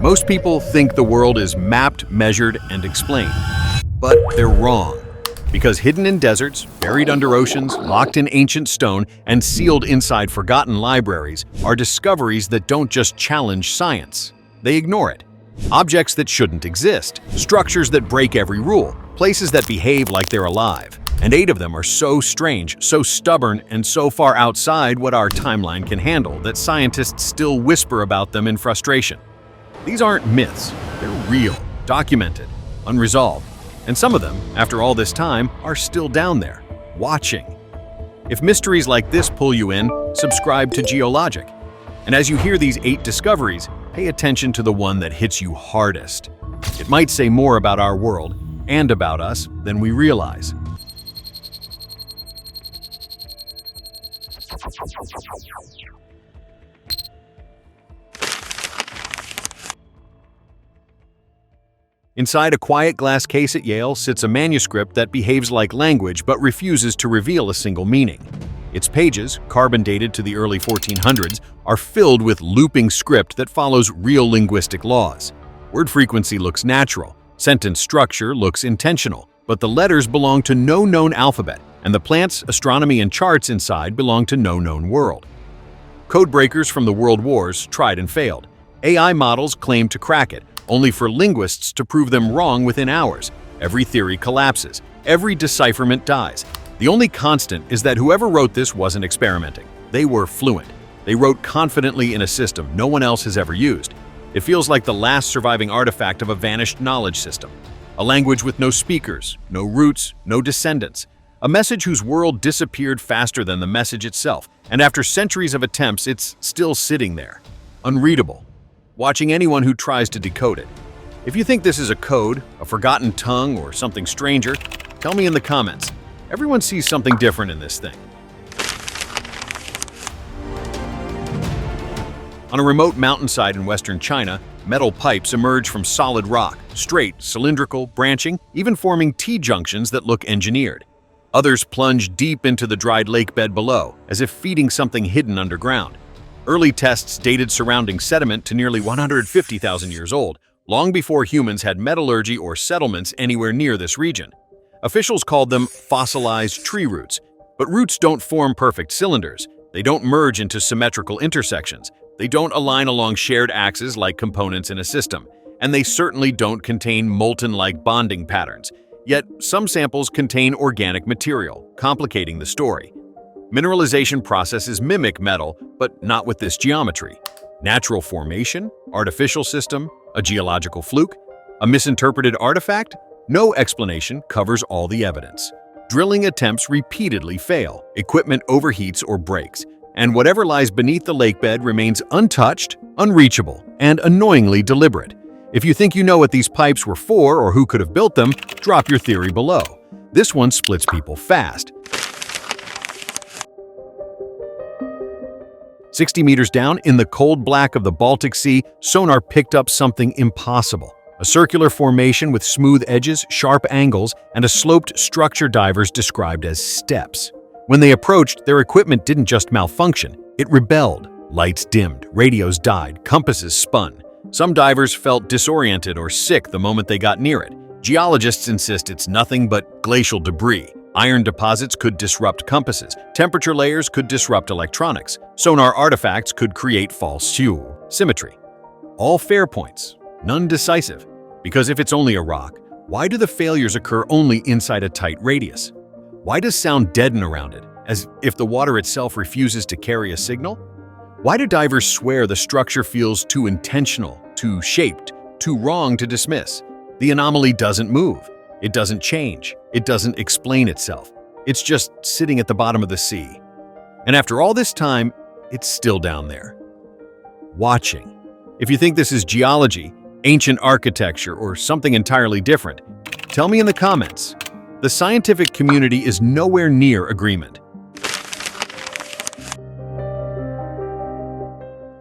Most people think the world is mapped, measured, and explained. But they're wrong. Because hidden in deserts, buried under oceans, locked in ancient stone, and sealed inside forgotten libraries are discoveries that don't just challenge science. They ignore it. Objects that shouldn't exist, structures that break every rule, places that behave like they're alive. And 8 of them are so strange, so stubborn, and so far outside what our timeline can handle that scientists still whisper about them in frustration. These aren't myths. They're real, documented, unresolved. And some of them, after all this time, are still down there, watching. If mysteries like this pull you in, subscribe to Geologic. And as you hear these 8 discoveries, pay attention to the one that hits you hardest. It might say more about our world and about us than we realize. Inside a quiet glass case at Yale sits a manuscript that behaves like language but refuses to reveal a single meaning. Its pages, carbon dated to the early 1400s, are filled with looping script that follows real linguistic laws. Word frequency looks natural, sentence structure looks intentional, but the letters belong to no known alphabet, and the plants, astronomy, and charts inside belong to no known world. Code breakers from the world wars tried and failed. AI models claimed to crack it, only for linguists to prove them wrong within hours. Every theory collapses. Every decipherment dies. The only constant is that whoever wrote this wasn't experimenting. They were fluent. They wrote confidently in a system no one else has ever used. It feels like the last surviving artifact of a vanished knowledge system. A language with no speakers, no roots, no descendants. A message whose world disappeared faster than the message itself, and after centuries of attempts, it's still sitting there, unreadable, watching anyone who tries to decode it. If you think this is a code, a forgotten tongue, or something stranger, tell me in the comments. Everyone sees something different in this thing. On a remote mountainside in western China, metal pipes emerge from solid rock, straight, cylindrical, branching, even forming T-junctions that look engineered. Others plunge deep into the dried lake bed below, as if feeding something hidden underground. Early tests dated surrounding sediment to nearly 150,000 years old, long before humans had metallurgy or settlements anywhere near this region. Officials called them fossilized tree roots, but roots don't form perfect cylinders. They don't merge into symmetrical intersections. They don't align along shared axes like components in a system, and they certainly don't contain molten-like bonding patterns. Yet, some samples contain organic material, complicating the story. Mineralization processes mimic metal, but not with this geometry. Natural formation, artificial system, a geological fluke, a misinterpreted artifact? No explanation covers all the evidence. Drilling attempts repeatedly fail, equipment overheats or breaks, and whatever lies beneath the lakebed remains untouched, unreachable, and annoyingly deliberate. If you think you know what these pipes were for or who could have built them, drop your theory below. This one splits people fast. 60 meters down, in the cold black of the Baltic Sea, sonar picked up something impossible. A circular formation with smooth edges, sharp angles, and a sloped structure divers described as steps. When they approached, their equipment didn't just malfunction, it rebelled. Lights dimmed, radios died, compasses spun. Some divers felt disoriented or sick the moment they got near it. Geologists insist it's nothing but glacial debris. Iron deposits could disrupt compasses. Temperature layers could disrupt electronics. Sonar artifacts could create false symmetry. All fair points, none decisive. Because if it's only a rock, why do the failures occur only inside a tight radius? Why does sound deaden around it, as if the water itself refuses to carry a signal? Why do divers swear the structure feels too intentional, too shaped, too wrong to dismiss? The anomaly doesn't move. It doesn't change. It doesn't explain itself. It's just sitting at the bottom of the sea. And after all this time, it's still down there, watching. If you think this is geology, ancient architecture, or something entirely different, tell me in the comments. The scientific community is nowhere near agreement.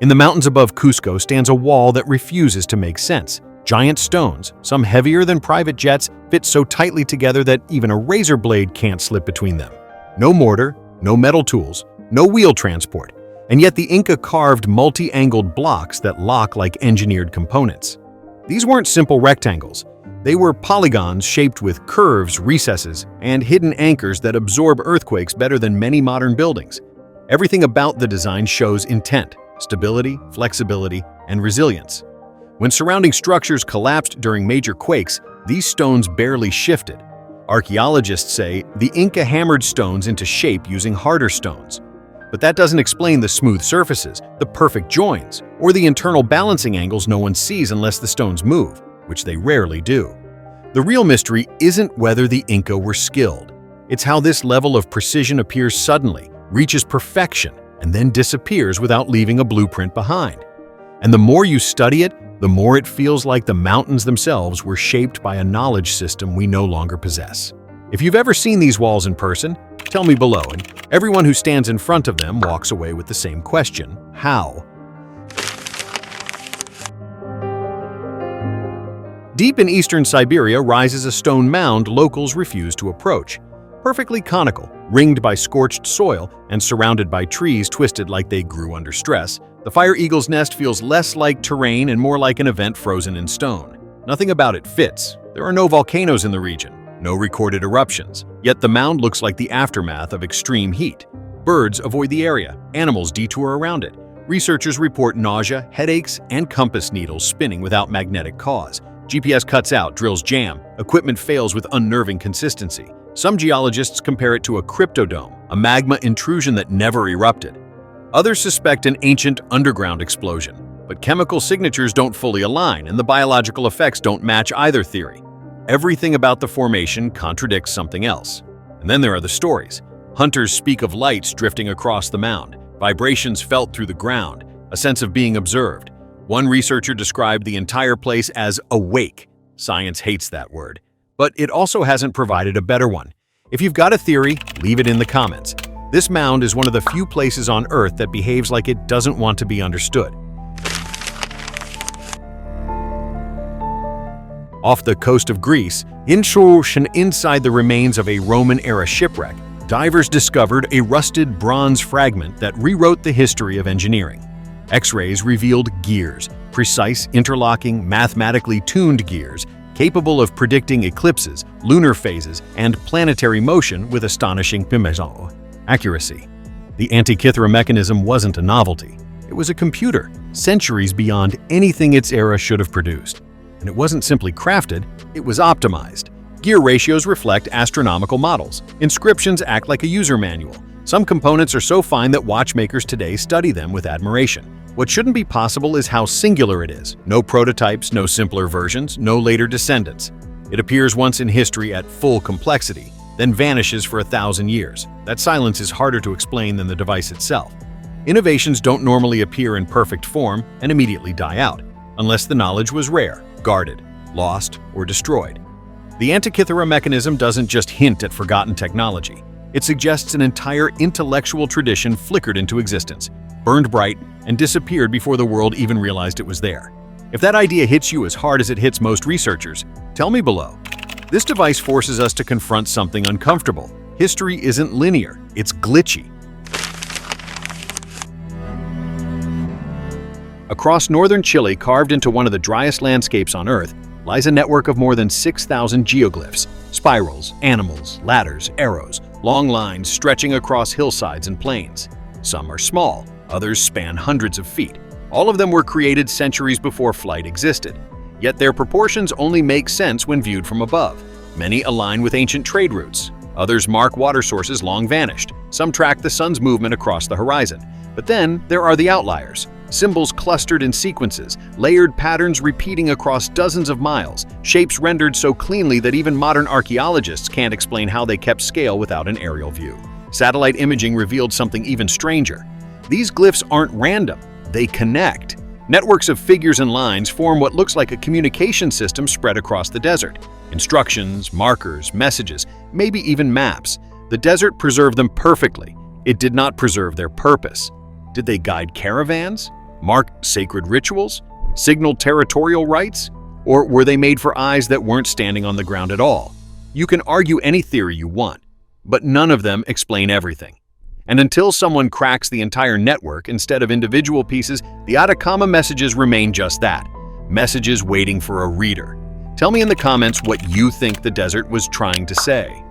In the mountains above Cusco stands a wall that refuses to make sense. Giant stones, some heavier than private jets, fit so tightly together that even a razor blade can't slip between them. No mortar, no metal tools, no wheel transport. And yet the Inca carved multi-angled blocks that lock like engineered components. These weren't simple rectangles. They were polygons shaped with curves, recesses, and hidden anchors that absorb earthquakes better than many modern buildings. Everything about the design shows intent, stability, flexibility, and resilience. When surrounding structures collapsed during major quakes, these stones barely shifted. Archaeologists say the Inca hammered stones into shape using harder stones. But that doesn't explain the smooth surfaces, the perfect joins, or the internal balancing angles no one sees unless the stones move, which they rarely do. The real mystery isn't whether the Inca were skilled. It's how this level of precision appears suddenly, reaches perfection, and then disappears without leaving a blueprint behind. And the more you study it, the more it feels like the mountains themselves were shaped by a knowledge system we no longer possess. If you've ever seen these walls in person, tell me below, and everyone who stands in front of them walks away with the same question: how? Deep in eastern Siberia rises a stone mound locals refuse to approach. Perfectly conical, ringed by scorched soil, and surrounded by trees twisted like they grew under stress, the fire eagle's nest feels less like terrain and more like an event frozen in stone. Nothing about it fits. There are no volcanoes in the region, no recorded eruptions, yet the mound looks like the aftermath of extreme heat. Birds avoid the area, animals detour around it. Researchers report nausea, headaches, and compass needles spinning without magnetic cause. GPS cuts out, drills jam, equipment fails with unnerving consistency. Some geologists compare it to a cryptodome, a magma intrusion that never erupted. Others suspect an ancient underground explosion, but chemical signatures don't fully align and the biological effects don't match either theory. Everything about the formation contradicts something else. And then there are the stories. Hunters speak of lights drifting across the mound, vibrations felt through the ground, a sense of being observed. One researcher described the entire place as awake. Science hates that word, but it also hasn't provided a better one. If you've got a theory, leave it in the comments. This mound is one of the few places on Earth that behaves like it doesn't want to be understood. Off the coast of Greece, inside the remains of a Roman-era shipwreck, divers discovered a rusted bronze fragment that rewrote the history of engineering. X-rays revealed gears, precise, interlocking, mathematically tuned gears, capable of predicting eclipses, lunar phases, and planetary motion with astonishing accuracy. The Antikythera Mechanism wasn't a novelty. It was a computer, centuries beyond anything its era should have produced. And it wasn't simply crafted, it was optimized. Gear ratios reflect astronomical models. Inscriptions act like a user manual. Some components are so fine that watchmakers today study them with admiration. What shouldn't be possible is how singular it is. No prototypes, no simpler versions, no later descendants. It appears once in history at full complexity, then vanishes for 1,000 years. That silence is harder to explain than the device itself. Innovations don't normally appear in perfect form and immediately die out, unless the knowledge was rare, guarded, lost, or destroyed. The Antikythera Mechanism doesn't just hint at forgotten technology. It suggests an entire intellectual tradition flickered into existence, burned bright, and disappeared before the world even realized it was there. If that idea hits you as hard as it hits most researchers, tell me below. This device forces us to confront something uncomfortable. History isn't linear, it's glitchy. Across northern Chile, carved into one of the driest landscapes on Earth, lies a network of more than 6,000 geoglyphs, spirals, animals, ladders, arrows, long lines stretching across hillsides and plains. Some are small, others span hundreds of feet. All of them were created centuries before flight existed. Yet their proportions only make sense when viewed from above. Many align with ancient trade routes. Others mark water sources long vanished. Some track the sun's movement across the horizon. But then there are the outliers. Symbols clustered in sequences, layered patterns repeating across dozens of miles, shapes rendered so cleanly that even modern archaeologists can't explain how they kept scale without an aerial view. Satellite imaging revealed something even stranger. These glyphs aren't random, they connect. Networks of figures and lines form what looks like a communication system spread across the desert. Instructions, markers, messages, maybe even maps. The desert preserved them perfectly. It did not preserve their purpose. Did they guide caravans? Mark sacred rituals? Signal territorial rights? Or were they made for eyes that weren't standing on the ground at all? You can argue any theory you want, but none of them explain everything. And until someone cracks the entire network instead of individual pieces, the Atacama messages remain just that, messages waiting for a reader. Tell me in the comments what you think the desert was trying to say.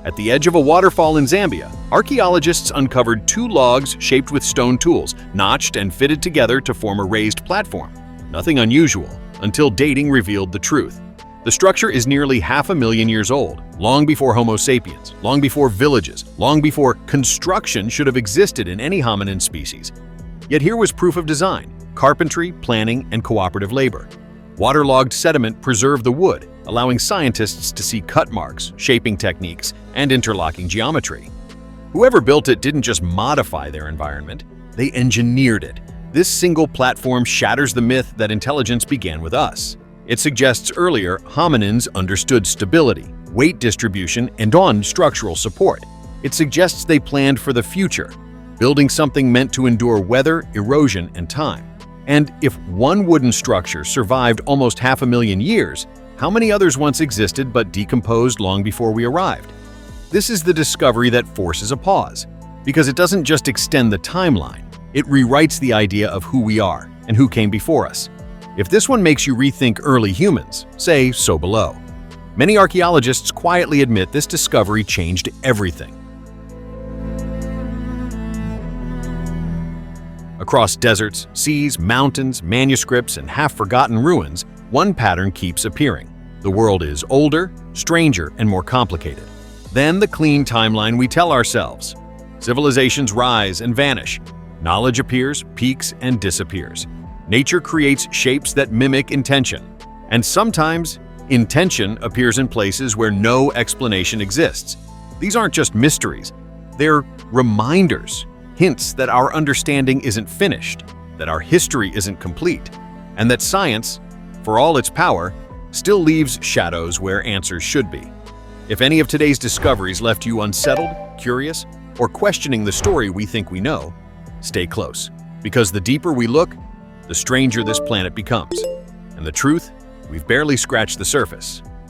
At the edge of a waterfall in Zambia, archaeologists uncovered 2 logs shaped with stone tools, notched and fitted together to form a raised platform. Nothing unusual, until dating revealed the truth. The structure is nearly 500,000 years old, long before Homo sapiens, long before villages, long before construction should have existed in any hominin species. Yet here was proof of design, carpentry, planning, and cooperative labor. Waterlogged sediment preserved the wood, allowing scientists to see cut marks, shaping techniques, and interlocking geometry. Whoever built it didn't just modify their environment, they engineered it. This single platform shatters the myth that intelligence began with us. It suggests earlier hominins understood stability, weight distribution, and structural support. It suggests they planned for the future, building something meant to endure weather, erosion, and time. And if one wooden structure survived almost 500,000 years, how many others once existed but decomposed long before we arrived? This is the discovery that forces a pause, because it doesn't just extend the timeline, it rewrites the idea of who we are and who came before us. If this one makes you rethink early humans, say so below. Many archaeologists quietly admit this discovery changed everything. Across deserts, seas, mountains, manuscripts, and half-forgotten ruins, one pattern keeps appearing. The world is older, stranger, and more complicated. Then the clean timeline we tell ourselves. Civilizations rise and vanish. Knowledge appears, peaks, and disappears. Nature creates shapes that mimic intention. And sometimes, intention appears in places where no explanation exists. These aren't just mysteries. They're reminders, hints that our understanding isn't finished, that our history isn't complete, and that science, for all its power, still leaves shadows where answers should be. If any of today's discoveries left you unsettled, curious, or questioning the story we think we know, stay close, because the deeper we look, the stranger this planet becomes. And the truth, we've barely scratched the surface.